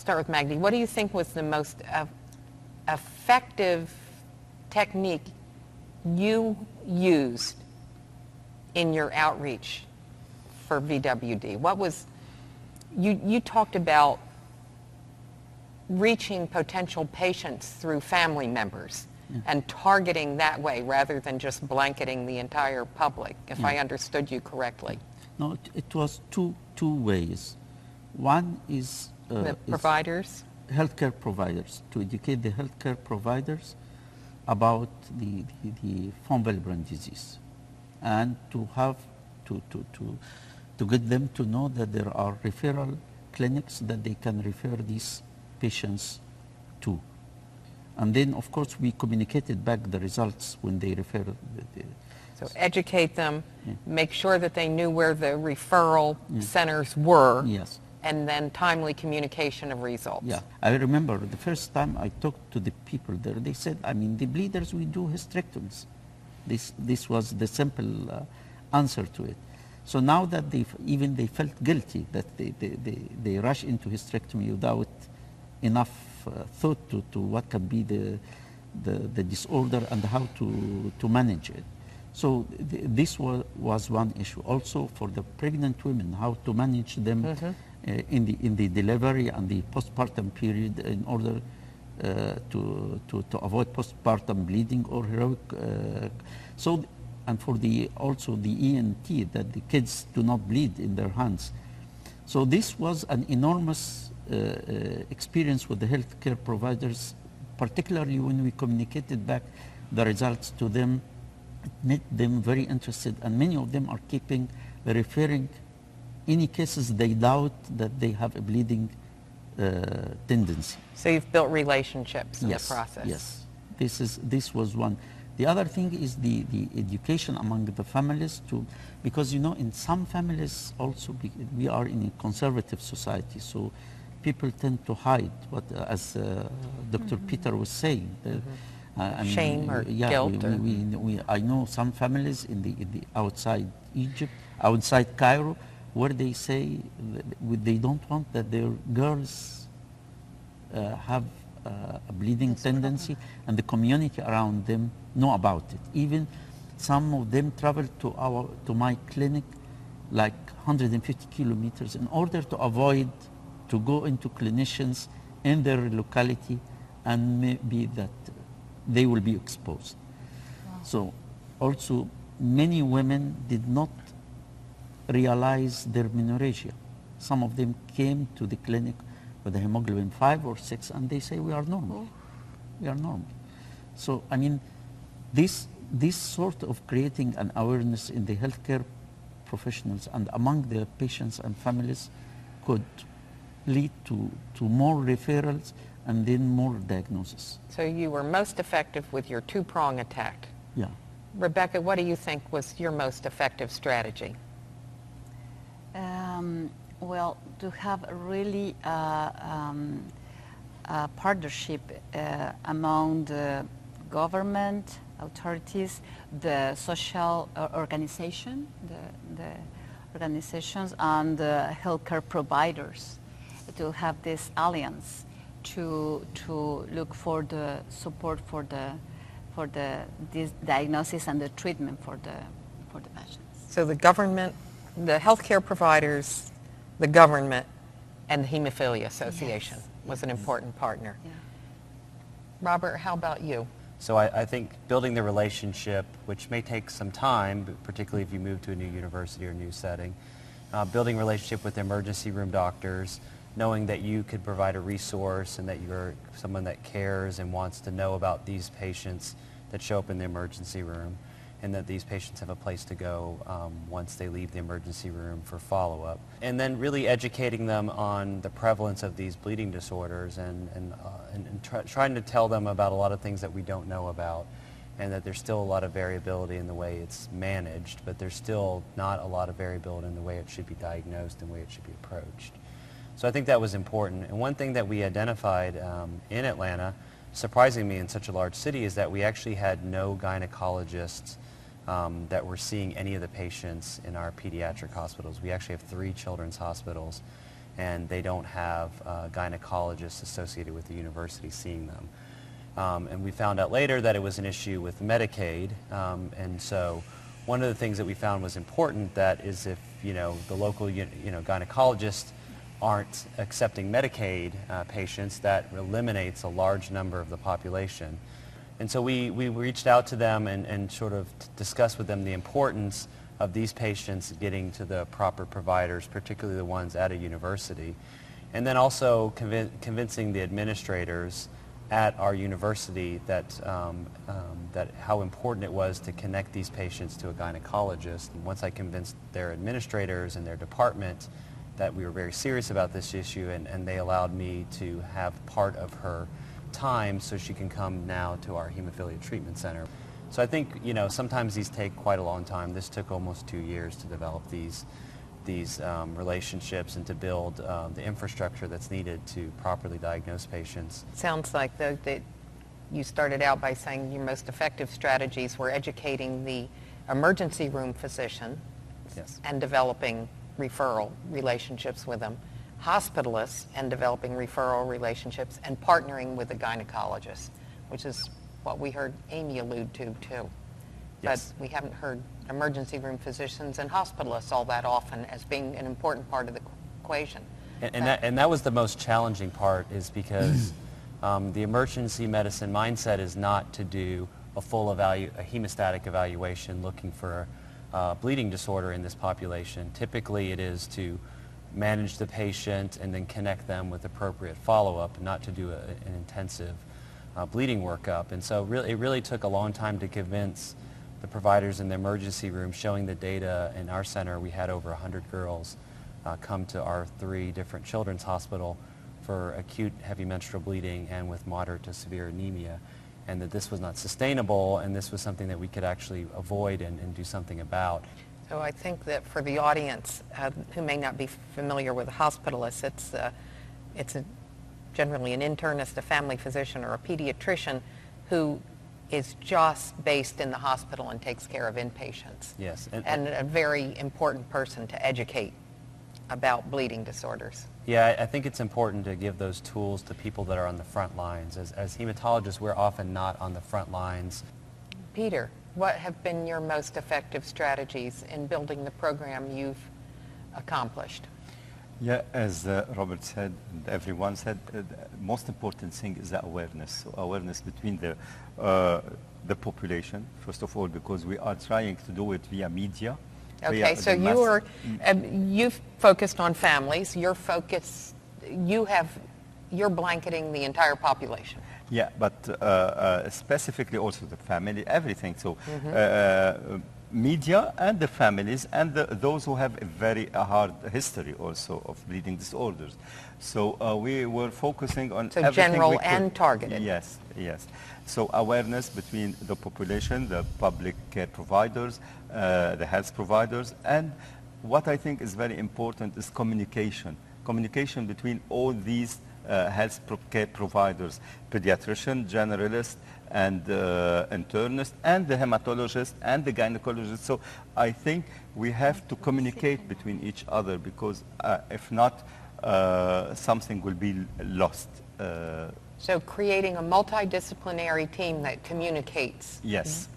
start with Magdy. What do you think was the most effective technique you used in your outreach for VWD? What was, you talked about reaching potential patients through family members and targeting that way rather than just blanketing the entire public, if I understood you correctly. No, it was two ways. One is the providers? Healthcare providers, to educate the healthcare providers about the von Willebrand disease, and to have to get them to know that there are referral clinics that they can refer these patients to. And then, of course, we communicated back the results when they refer. So educate them, make sure that they knew where the referral centers were, and then timely communication of results. Yeah, I remember the first time I talked to the people there, they said, I mean, the bleeders, we do hysterectomies. This was the simple answer to it. So now that they felt guilty that they rush into hysterectomy without enough thought to what can be the disorder and how to manage it. So this was one issue. Also for the pregnant women, how to manage them in the delivery and the postpartum period in order to avoid postpartum bleeding or heroic. And for also the ENT, that the kids do not bleed in their hands. So this was an enormous experience with the healthcare providers, particularly when we communicated back the results to them. It made them very interested, and many of them are referring any cases they doubt that they have a bleeding tendency. So you've built relationships in the process. Yes, this was one. The other thing is the education among the families because you know in some families also we are in a conservative society, so people tend to hide what, as Dr. Peter was saying. Shame or guilt. I know some families in the outside Egypt, outside Cairo, where they say they don't want that their girls have a bleeding tendency, and the community around them know about it. Even some of them travel to my clinic like 150 kilometers in order to avoid to go into clinicians in their locality, and maybe that they will be exposed. Wow. So also many women did not realize their menorrhagia. Some of them came to the clinic with a hemoglobin 5 or 6 and they say we are normal. We are normal. So I mean this sort of creating an awareness in the healthcare professionals and among the patients and families could lead to more referrals and then more diagnosis. So you were most effective with your two-prong attack. Yeah. Rebecca, what do you think was your most effective strategy? Well, to have a really partnership among the government authorities, the social organization, the organizations, and the healthcare providers, to have this alliance to look for the support for this diagnosis and the treatment for the patients. So the government, the healthcare providers, the government, and the Hemophilia Association was an important partner. Yeah. Robert, how about you? So I think building the relationship, which may take some time, but particularly if you move to a new university or a new setting, building a relationship with emergency room doctors, knowing that you could provide a resource and that you're someone that cares and wants to know about these patients that show up in the emergency room, and that these patients have a place to go once they leave the emergency room for follow-up. And then really educating them on the prevalence of these bleeding disorders and trying to tell them about a lot of things that we don't know about, and that there's still a lot of variability in the way it's managed, but there's still not a lot of variability in the way it should be diagnosed and the way it should be approached. So I think that was important. And one thing that we identified in Atlanta, surprising me in such a large city, is that we actually had no gynecologists that were seeing any of the patients in our pediatric hospitals. We actually have 3 children's hospitals, and they don't have gynecologists associated with the university seeing them. And we found out later that it was an issue with Medicaid, and so one of the things that we found was important, that is if the local gynecologists aren't accepting Medicaid patients, that eliminates a large number of the population. And so we reached out to them and sort of discussed with them the importance of these patients getting to the proper providers, particularly the ones at a university. And then also convincing the administrators at our university that how important it was to connect these patients to a gynecologist. And once I convinced their administrators and their department that we were very serious about this issue, and they allowed me to have part of her time so she can come now to our hemophilia treatment center. So I think sometimes these take quite a long time. This took almost 2 years to develop these relationships and to build the infrastructure that's needed to properly diagnose patients. Sounds like that you started out by saying your most effective strategies were educating the emergency room physician, Yes. and developing referral relationships with them, hospitalists and developing referral relationships, and partnering with the gynecologist, which is what we heard Amy allude to too. Yes. But we haven't heard emergency room physicians and hospitalists all that often as being an important part of the equation. And that was the most challenging part, is because the emergency medicine mindset is not to do a full hemostatic evaluation looking for bleeding disorder in this population. Typically it is to manage the patient and then connect them with appropriate follow-up, not to do an intensive bleeding workup. And so it really took a long time to convince the providers in the emergency room, showing the data. In our center, we had over 100 girls come to our 3 different children's hospital for acute heavy menstrual bleeding and with moderate to severe anemia, and that this was not sustainable, and this was something that we could actually avoid and do something about. So I think that for the audience who may not be familiar with a hospitalist, it's generally an internist, a family physician, or a pediatrician who is just based in the hospital and takes care of inpatients. Yes. And a very important person to educate about bleeding disorders. Yeah, I think it's important to give those tools to people that are on the front lines. As hematologists, we're often not on the front lines. Peter, what have been your most effective strategies in building the program you've accomplished? Yeah, as Robert said and everyone said, the most important thing is the awareness. So awareness between the population, first of all, because we are trying to do it via media. Okay, so you've focused on families. You're blanketing the entire population. Yeah, but specifically also the family, everything. So media and the families and those who have a very hard history also of bleeding disorders. So we were focusing on so everything general we could. and targeted. Yes, yes. So awareness between the population, the public care providers, the health providers, and what I think is very important is communication. Communication between all these health care providers, pediatrician, generalist, and internist, and the hematologist, and the gynecologist. So I think we have to communicate between each other, because if not, something will be lost. So creating a multidisciplinary team that communicates Yes.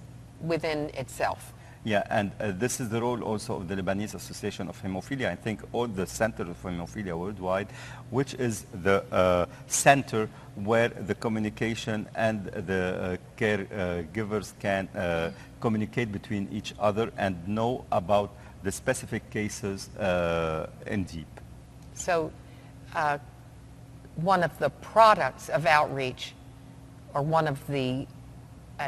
within itself. Yeah, and this is the role also of the Lebanese Association of Hemophilia. I think all the centers of hemophilia worldwide, which is the center where the communication and the caregivers can communicate between each other and know about the specific cases in deep. So one of the products of outreach, or one of the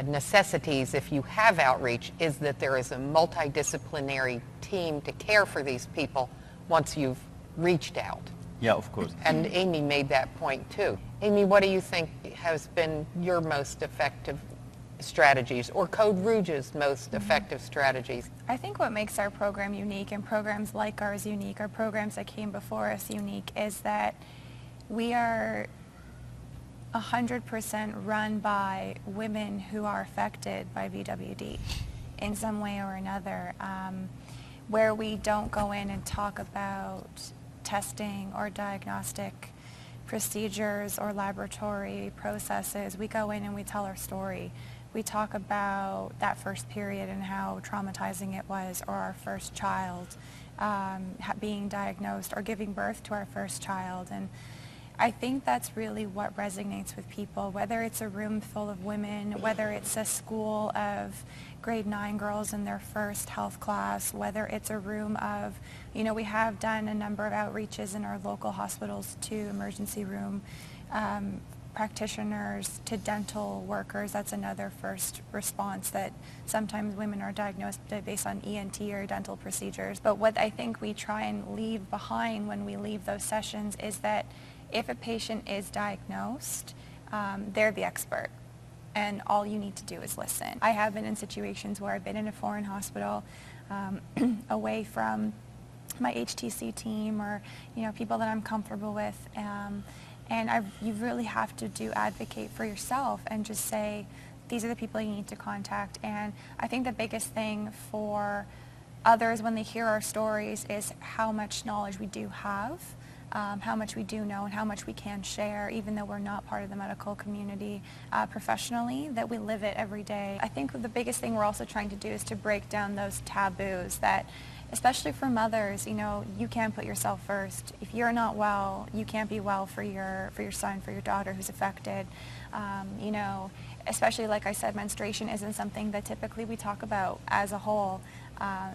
necessities if you have outreach, is that there is a multidisciplinary team to care for these people once you've reached out. Yeah, of course. And Amy made that point too. Amy, what do you think has been your most effective strategies, or Code Rouge's most effective strategies? I think what makes our program unique, and programs like ours unique, or programs that came before us unique, is that we are 100% run by women who are affected by VWD in some way or another, where we don't go in and talk about testing or diagnostic procedures or laboratory processes, we go in and we tell our story. We talk about that first period and how traumatizing it was, or our first child being diagnosed, or giving birth to our first child. And I think that's really what resonates with people, whether it's a room full of women, whether it's a school of grade 9 girls in their first health class, whether it's a room of, we have done a number of outreaches in our local hospitals to emergency room practitioners, to dental workers. That's another first response, that sometimes women are diagnosed based on ENT or dental procedures. But what I think we try and leave behind when we leave those sessions is that if a patient is diagnosed, they're the expert, and all you need to do is listen. I have been in situations where I've been in a foreign hospital, away from my HTC team, or people that I'm comfortable with, and you really have to advocate for yourself and just say, these are the people you need to contact. And I think the biggest thing for others when they hear our stories is how much knowledge we do have, how much we do know, and how much we can share, even though we're not part of the medical community professionally, that we live it every day. I think the biggest thing we're also trying to do is to break down those taboos that, especially for mothers, you can't put yourself first. If you're not well, you can't be well for your son, for your daughter who's affected. Especially, like I said, menstruation isn't something that typically we talk about as a whole.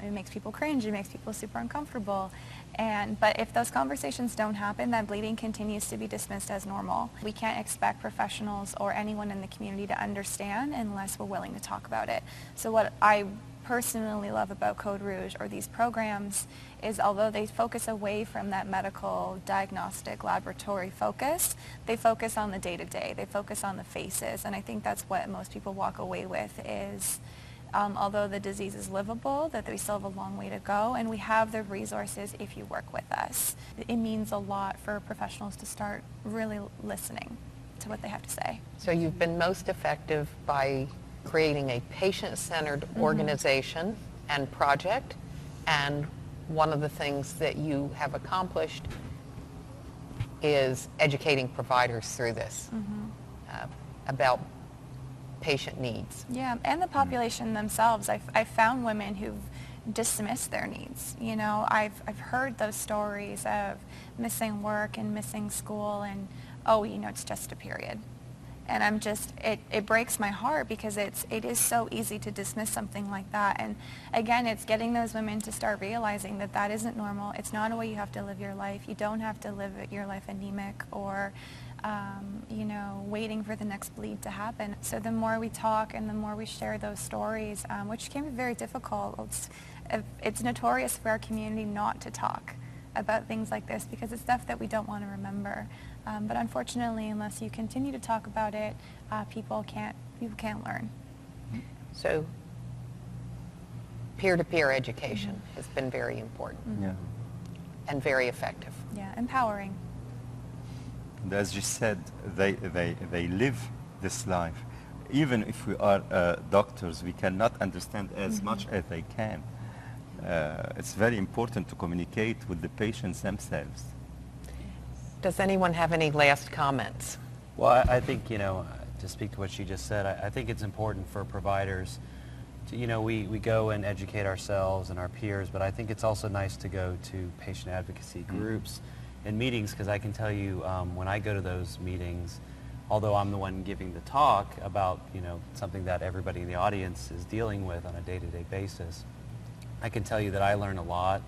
It makes people cringe, it makes people super uncomfortable. But if those conversations don't happen, then bleeding continues to be dismissed as normal. We can't expect professionals or anyone in the community to understand unless we're willing to talk about it. So what I personally love about Code Rouge, or these programs, is although they focus away from that medical diagnostic laboratory focus, they focus on the day-to-day, they focus on the faces. And I think that's what most people walk away with is, although the disease is livable, that we still have a long way to go, and we have the resources if you work with us. It means a lot for professionals to start really listening to what they have to say. So you've been most effective by creating a patient-centered organization and project, and one of the things that you have accomplished is educating providers through this about patient needs. Yeah, and the population themselves. I've found women who've dismissed their needs. I've heard those stories of missing work and missing school, and it's just a period. And it breaks my heart, because it is so easy to dismiss something like that. And again, it's getting those women to start realizing that that isn't normal. It's not a way you have to live your life. You don't have to live your life anemic or, waiting for the next bleed to happen. So the more we talk and the more we share those stories, which can be very difficult, it's notorious for our community not to talk about things like this, because it's stuff that we don't want to remember. But unfortunately, unless you continue to talk about it, people can't learn. So peer-to-peer education has been very important and very effective. Yeah, empowering. And as you said, they live this life. Even if we are doctors, we cannot understand as much as they can. It's very important to communicate with the patients themselves. Does anyone have any last comments? Well, I think, to speak to what she just said, I think it's important for providers to, we go and educate ourselves and our peers, but I think it's also nice to go to patient advocacy groups and meetings, because I can tell you when I go to those meetings, although I'm the one giving the talk about, something that everybody in the audience is dealing with on a day-to-day basis, I can tell you that I learn a lot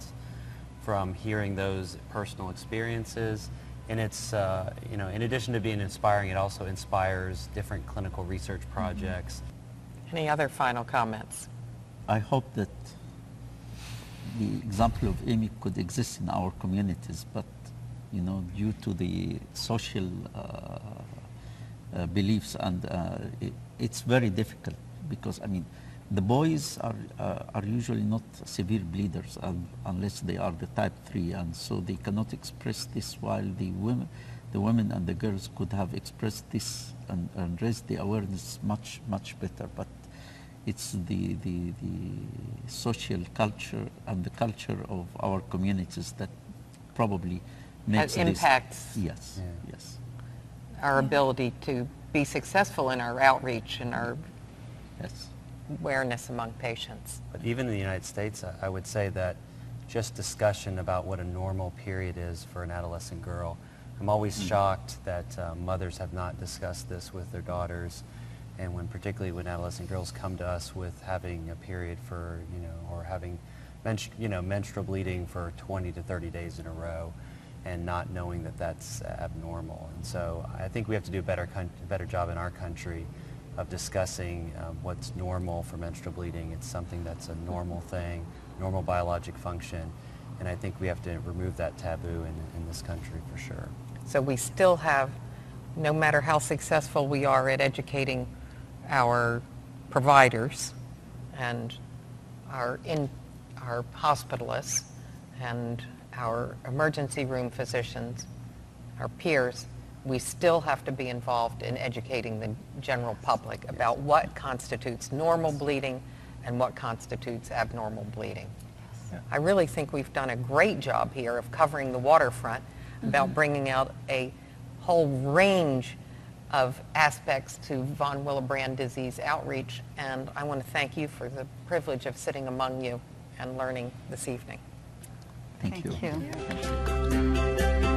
from hearing those personal experiences. And it's, in addition to being inspiring, it also inspires different clinical research projects. Any other final comments? I hope that the example of Amy could exist in our communities, but due to the social beliefs, and it's very difficult, because the boys are usually not severe bleeders unless they are the type 3, and so they cannot express this, while the women and the girls could have expressed this and raised the awareness much better. But it's the social culture and the culture of our communities that probably makes this- impacts Yes, Yeah. yes, our ability to be successful in our outreach and our yes. awareness among patients. But even in the United States, I would say that just discussion about what a normal period is for an adolescent girl, I'm always shocked that mothers have not discussed this with their daughters, and particularly when adolescent girls come to us with having a period for, or having, menstrual bleeding for 20 to 30 days in a row, and not knowing that that's abnormal. And so I think we have to do a better job in our country of discussing what's normal for menstrual bleeding. It's something that's a normal thing, normal biologic function, and I think we have to remove that taboo in this country for sure. So we still have, no matter how successful we are at educating our providers and our hospitalists and our emergency room physicians, our peers, we still have to be involved in educating the general public about what constitutes normal bleeding and what constitutes abnormal bleeding. Yeah. I really think we've done a great job here of covering the waterfront about bringing out a whole range of aspects to von Willebrand disease outreach, and I want to thank you for the privilege of sitting among you and learning this evening. Thank you. Thank you.